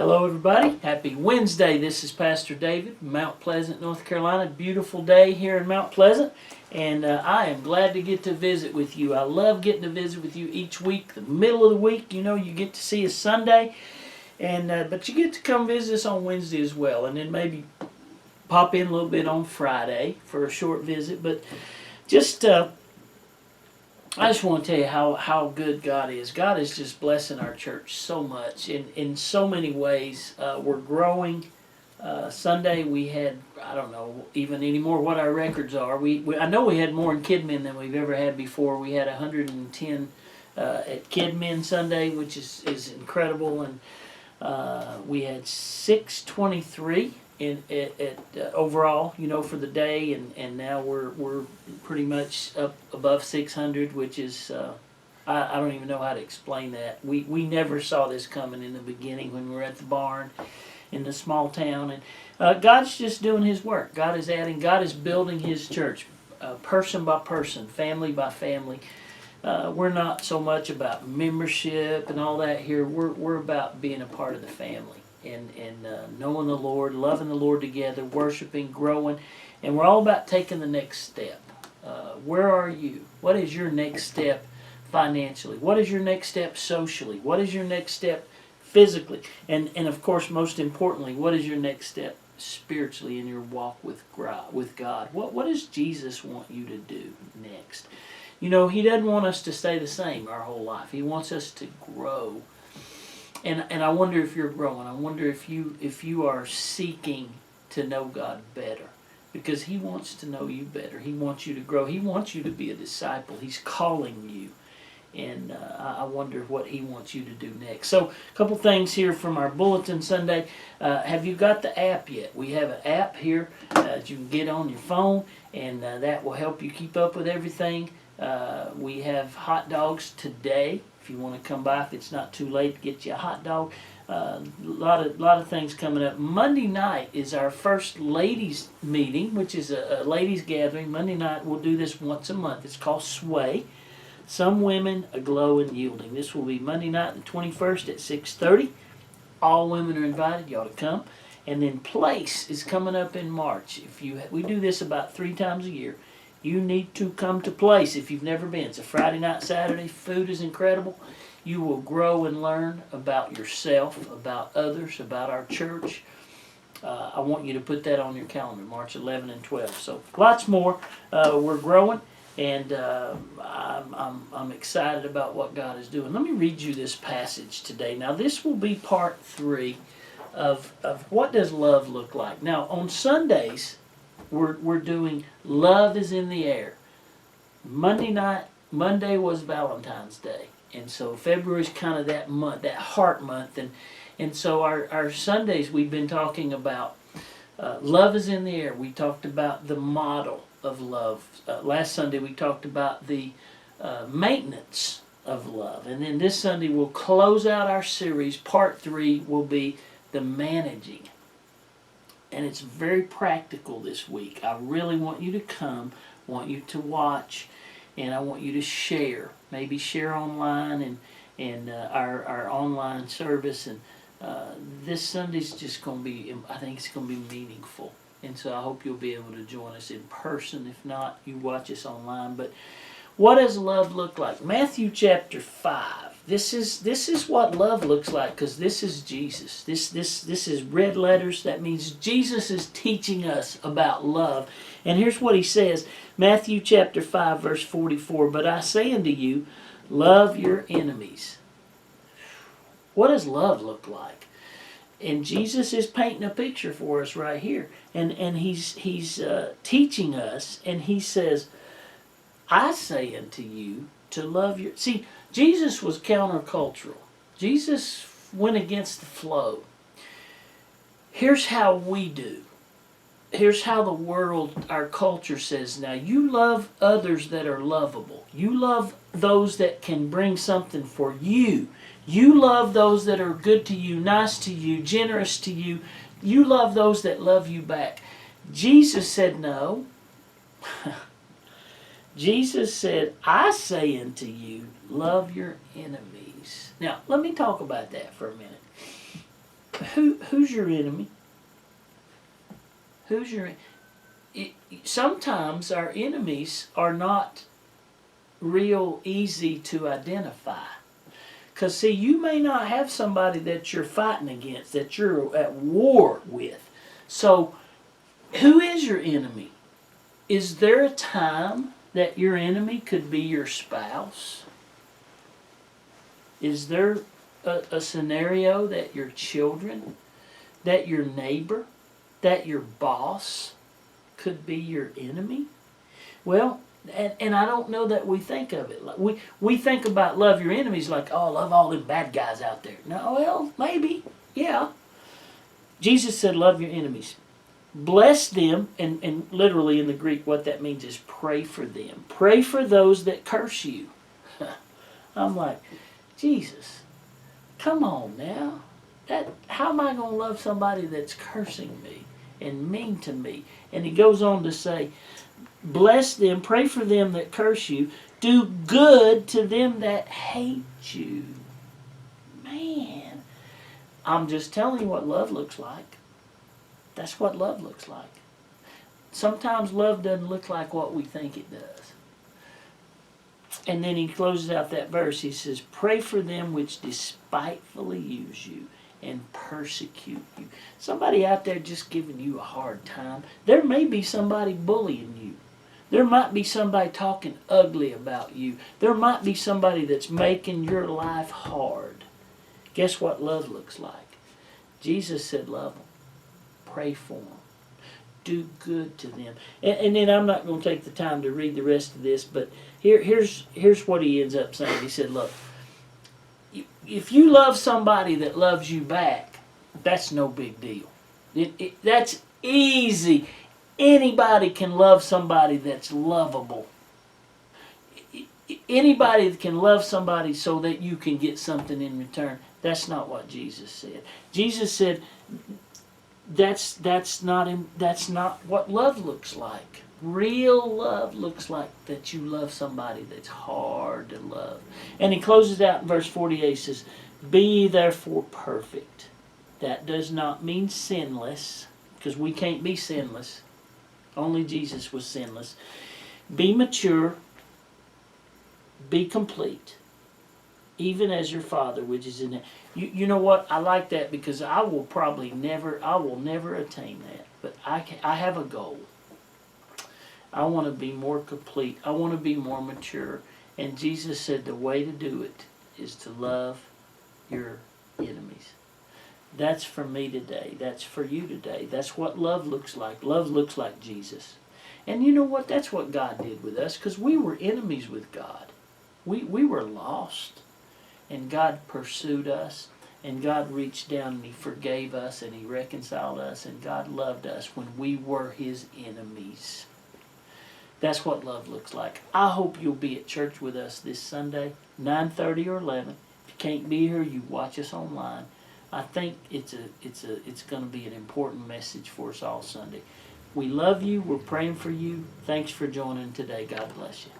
Hello, everybody. Happy Wednesday. This is Pastor David, Mount Pleasant, North Carolina. Beautiful day here in Mount Pleasant, and I am glad to get to visit with you. I love getting to visit with you each week. The middle of the week, you get to see us Sunday, and but you get to come visit us on Wednesday as well, and then maybe pop in a little bit on Friday for a short visit. But just I just want to tell you how good God is. God is just blessing our church so much in so many ways. We're growing. Sunday we had, I don't know even anymore what our records are. I know we had more in Kidmin than we've ever had before. We had 110 at Kidmin Sunday, which is incredible. And we had 623 at overall, for the day, and now we're pretty much up above 600, which is I don't even know how to explain that. We never saw this coming in the beginning when we were at the barn in the small town, and God's just doing His work. God is adding. God is building His church, person by person, family by family. We're not so much about membership and all that here. We're about being a part of the family. And knowing the Lord, loving the Lord together, worshiping, growing, and we're all about taking the next step. Where are you? What is your next step financially? What is your next step socially? What is your next step physically? And of course, most importantly, what is your next step spiritually in your walk with God? What does Jesus want you to do next? He doesn't want us to stay the same our whole life. He wants us to grow. And I wonder if you're growing. I wonder if you are seeking to know God better, because He wants to know you better. He wants you to grow. He wants you to be a disciple. He's calling you, and I wonder what He wants you to do next. So, a couple things here from our Bulletin Sunday. Have you got the app yet? We have an app here that you can get on your phone, and that will help you keep up with everything. We have hot dogs today. If you want to come by, if it's not too late, to get you a hot dog. A lot of things coming up. Monday night is our first ladies meeting, which is a ladies gathering. Monday night, we'll do this once a month. It's called Sway. Some Women Aglow and Yielding. This will be Monday night, the 21st at 6:30. All women are invited. You ought to come. And then Place is coming up in March. We do this about 3 times a year. You need to come to Place if you've never been. It's a Friday night, Saturday. Food is incredible. You will grow and learn about yourself, about others, about our church. I want you to put that on your calendar, March 11 and 12. So lots more. We're growing, and I'm excited about what God is doing. Let me read you this passage today. Now, this will be part 3 of what does love look like. Now, on Sundays, we're doing Love is in the Air. Monday was Valentine's Day. And so February is kind of that month, that heart month. And so our Sundays we've been talking about love is in the air. We talked about the model of love. Last Sunday we talked about the maintenance of love. And then this Sunday we'll close out our series. Part 3 will be the managing. And it's very practical this week. I really want you to come, want you to watch, and I want you to share. Maybe share online and our online service. And this Sunday's just going to be, I think it's going to be meaningful. And so I hope you'll be able to join us in person. If not, you watch us online. But what does love look like? Matthew chapter 5. This is what love looks like, because this is Jesus. This is red letters. That means Jesus is teaching us about love. And here's what He says. Matthew chapter 5, verse 44. But I say unto you, love your enemies. What does love look like? And Jesus is painting a picture for us right here. And he's teaching us, and He says, I say unto you to love your... See, Jesus was countercultural. Jesus went against the flow. Here's how we do. Here's how the world, our culture says now. You love others that are lovable. You love those that can bring something for you. You love those that are good to you, nice to you, generous to you. You love those that love you back. Jesus said no. Jesus said, I say unto you, love your enemies. Now, let me talk about that for a minute. Who's your enemy? Who's your Sometimes our enemies are not real easy to identify. Because, see, you may not have somebody that you're fighting against, that you're at war with. So, who is your enemy? Is there a time that your enemy could be your spouse? Is there a scenario that your children, that your neighbor, that your boss could be your enemy? Well, and I don't know that we think of it. Like we think about love your enemies like, oh, love all them bad guys out there. No, well, maybe, yeah. Jesus said, love your enemies. Bless them, and literally in the Greek what that means is pray for them. Pray for those that curse you. I'm like, Jesus, come on now. How am I going to love somebody that's cursing me and mean to me? And he goes on to say, bless them, pray for them that curse you, do good to them that hate you. Man, I'm just telling you what love looks like. That's what love looks like. Sometimes love doesn't look like what we think it does. And then he closes out that verse. He says, pray for them which despitefully use you and persecute you. Somebody out there just giving you a hard time. There may be somebody bullying you. There might be somebody talking ugly about you. There might be somebody that's making your life hard. Guess what love looks like? Jesus said love them. Pray for them. Do good to them. And then I'm not going to take the time to read the rest of this, but here's what he ends up saying. He said, look, if you love somebody that loves you back, that's no big deal. That's easy. Anybody can love somebody that's lovable. Anybody that can love somebody so that you can get something in return. That's not what Jesus said. Jesus said that's not what love looks like. Real love looks like that you love somebody that's hard to love. And he closes out in verse 48, he says, be ye therefore perfect. That does not mean sinless, because we can't be sinless. Only Jesus was sinless. Be mature, be complete, even as your Father which is in heaven. You know what? I like that because I will never attain that. But I have a goal. I want to be more complete. I want to be more mature. And Jesus said the way to do it is to love your enemies. That's for me today. That's for you today. That's what love looks like. Love looks like Jesus. And you know what? That's what God did with us, because we were enemies with God. We were lost. And God pursued us. And God reached down and He forgave us and He reconciled us. And God loved us when we were His enemies. That's what love looks like. I hope you'll be at church with us this Sunday, 9:30 or 11. If you can't be here, you watch us online. I think it's going to be an important message for us all Sunday. We love you. We're praying for you. Thanks for joining today. God bless you.